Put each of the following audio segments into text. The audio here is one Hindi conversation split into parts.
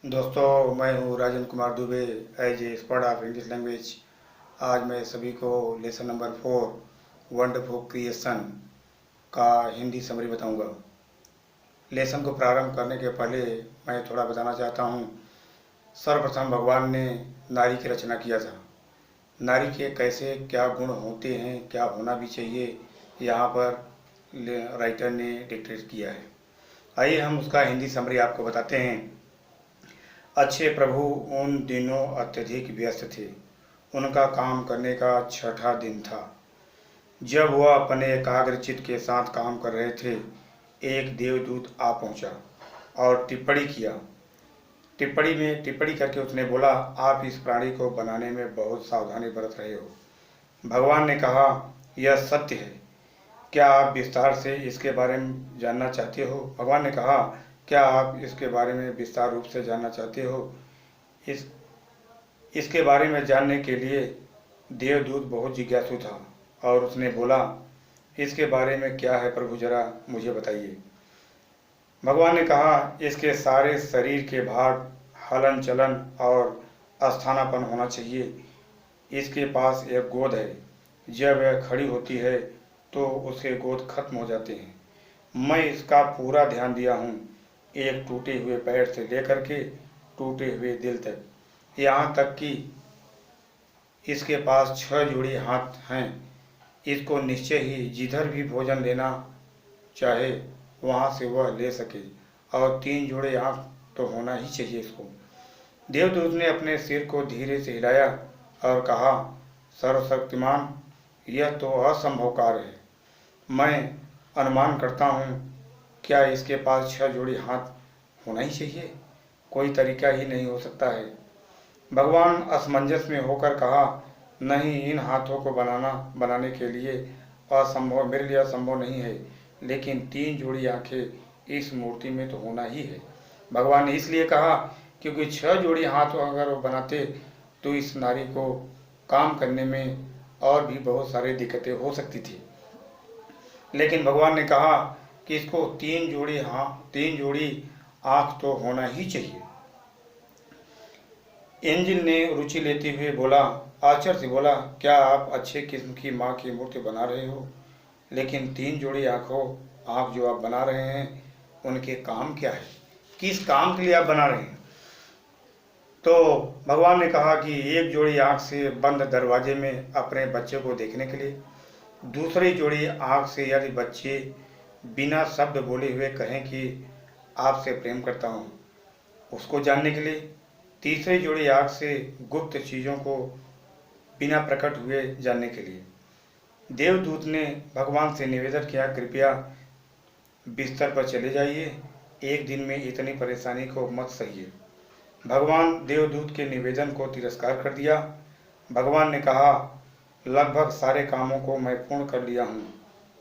दोस्तों, मैं हूँ Rajendra Kumar Dubey as a expert of English language. आज मैं सभी को लेसन नंबर 4 वंडरफुल क्रिएशन का हिंदी समरी बताऊंगा। लेसन को प्रारंभ करने के पहले मैं थोड़ा बताना चाहता हूँ। सर्वप्रथम भगवान ने नारी की रचना किया था। नारी के कैसे क्या गुण होते हैं, क्या होना भी चाहिए, यहाँ पर राइटर ने डिक्टेट किया है। आइए हम उसका हिंदी समरी आपको बताते हैं। अच्छे प्रभु उन दिनों अत्यधिक व्यस्त थे। उनका काम करने का छठा दिन था। जब वह अपने एकाग्रचित्त के साथ काम कर रहे थे, एक देवदूत आ पहुंचा और टिप्पणी करके उसने बोला, आप इस प्राणी को बनाने में बहुत सावधानी बरत रहे हो। भगवान ने कहा, यह सत्य है। क्या आप विस्तार से इसके बारे में जानना चाहते हो? भगवान ने कहा, क्या आप इसके बारे में विस्तार रूप से जानना चाहते हो? इसके बारे में जानने के लिए देवदूत बहुत जिज्ञासु था और उसने बोला, इसके बारे में क्या है प्रभु, जरा मुझे बताइए। भगवान ने कहा, इसके सारे शरीर के भाग, हलन चलन और स्थानापन्न होना चाहिए। इसके पास एक गोद है। जब वह खड़ी होती है तो उसके गोद खत्म हो जाते हैं। मैं इसका पूरा ध्यान दिया हूँ, एक टूटे हुए पैर से लेकर के टूटे हुए दिल तक, यहाँ तक कि इसके पास 6 जोड़ी हाथ हैं। इसको निश्चय ही जिधर भी भोजन लेना चाहे वहाँ से वह ले सके, और 3 जोड़े आँख तो होना ही चाहिए इसको। देवदूत ने अपने सिर को धीरे से हिलाया और कहा, सर्वशक्तिमान, यह तो असंभव कार्य है। मैं अनुमान करता हूँ, क्या इसके पास 6 जोड़ी हाथ होना ही चाहिए? कोई तरीका ही नहीं हो सकता है। भगवान असमंजस में होकर कहा, नहीं, इन हाथों को बनाने के लिए असंभव, मेरे लिए असंभव नहीं है, लेकिन 3 जोड़ी आंखें इस मूर्ति में तो होना ही है। भगवान ने इसलिए कहा क्योंकि 6 जोड़ी हाथ अगर वो बनाते तो इस नारी को काम करने में और भी बहुत सारी दिक्कतें हो सकती थी। लेकिन भगवान ने कहा कि इसको 3 जोड़ी आंख तो होना ही चाहिए। एंजिल ने रुचि लेते हुए बोला, आश्चर्य से बोला, क्या आप अच्छे किस्म की माँ की मूर्ति बना रहे हो? लेकिन 3 जोड़ी आँख जो आप बना रहे हैं, उनके काम क्या है? किस काम के लिए आप बना रहे हैं? तो भगवान ने कहा कि एक जोड़ी आँख से बंद दरवाजे में अपने बच्चे को देखने के लिए, दूसरी जोड़ी आँख से यदि बच्चे बिना शब्द बोले हुए कहें कि आपसे प्रेम करता हूँ, उसको जानने के लिए, तीसरी जोड़ी आँख से गुप्त चीज़ों को बिना प्रकट हुए जानने के लिए। देवदूत ने भगवान से निवेदन किया, कृपया बिस्तर पर चले जाइए, एक दिन में इतनी परेशानी को मत सहिए। भगवान देवदूत के निवेदन को तिरस्कार कर दिया। भगवान ने कहा, लगभग सारे कामों को मैं पूर्ण कर लिया हूँ।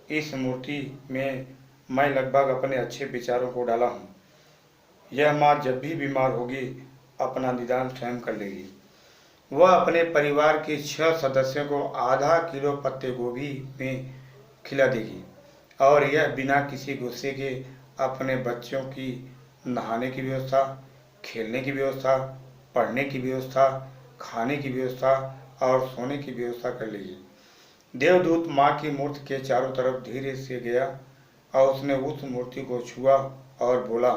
इस मूर्ति में मैं लगभग अपने अच्छे विचारों को डाला हूँ। यह माँ जब भी बीमार होगी अपना निदान स्वयं कर लेगी। वह अपने परिवार के 6 सदस्यों को आधा किलो पत्ते गोभी में खिला देगी, और यह बिना किसी गुस्से के अपने बच्चों की नहाने की व्यवस्था, खेलने की व्यवस्था, पढ़ने की व्यवस्था, खाने की व्यवस्था और सोने की व्यवस्था कर लेगी। देवदूत माँ की मूर्ति के चारों तरफ धीरे से गया और उसने उस मूर्ति को छुआ और बोला,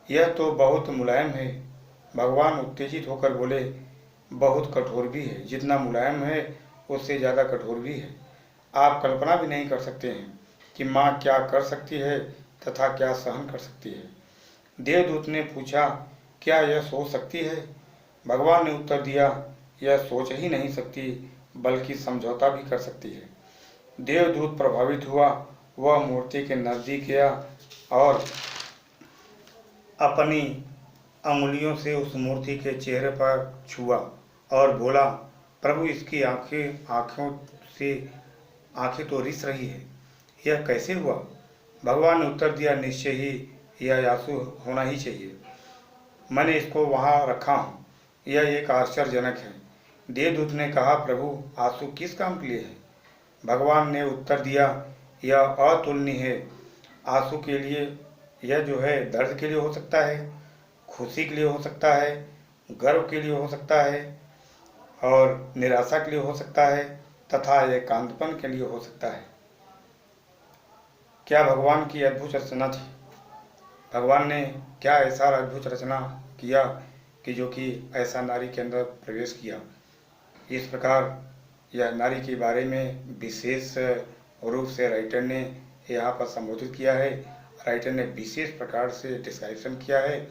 यह तो बहुत मुलायम है। भगवान उत्तेजित होकर बोले, बहुत कठोर भी है। जितना मुलायम है उससे ज़्यादा कठोर भी है। आप कल्पना भी नहीं कर सकते हैं कि माँ क्या कर सकती है तथा क्या सहन कर सकती है। देवदूत ने पूछा, क्या यह सोच सकती है? भगवान ने उत्तर दिया, यह सोच ही नहीं सकती बल्कि समझौता भी कर सकती है। देवदूत प्रभावित हुआ। वह मूर्ति के नज़दीक गया और अपनी अंगुलियों से उस मूर्ति के चेहरे पर छुआ और बोला, प्रभु, इसकी आंखें तो रिस रही है, यह कैसे हुआ? भगवान ने उत्तर दिया, निश्चय ही यह आंसू होना ही चाहिए। मैंने इसको वहाँ रखा हूँ, यह एक आश्चर्यजनक है। देवदूत ने कहा, प्रभु, आंसू किस काम के लिए है? भगवान ने उत्तर दिया, यह अतुलनीय है। आंसू के लिए, यह जो है दर्द के लिए हो सकता है, खुशी के लिए हो सकता है, गर्व के लिए हो सकता है और निराशा के लिए हो सकता है तथा एकांतपन के लिए हो सकता है। क्या भगवान की अद्भुत रचना थी। भगवान ने क्या ऐसा अद्भुत रचना किया कि जो कि ऐसा नारी के अंदर प्रवेश किया। इस प्रकार यह नारी के बारे में विशेष रूप से राइटर ने यहाँ पर संबोधित किया है। राइटर ने विशेष प्रकार से डिस्क्रिप्शन किया है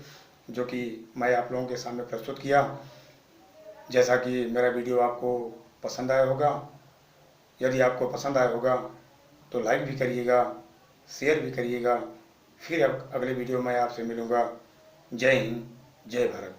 जो कि मैं आप लोगों के सामने प्रस्तुत किया। जैसा कि मेरा वीडियो आपको पसंद आया होगा, यदि आपको पसंद आया होगा तो लाइक भी करिएगा, शेयर भी करिएगा। फिर अब अगले वीडियो में आपसे मिलूँगा। जय हिंद, जय भारत।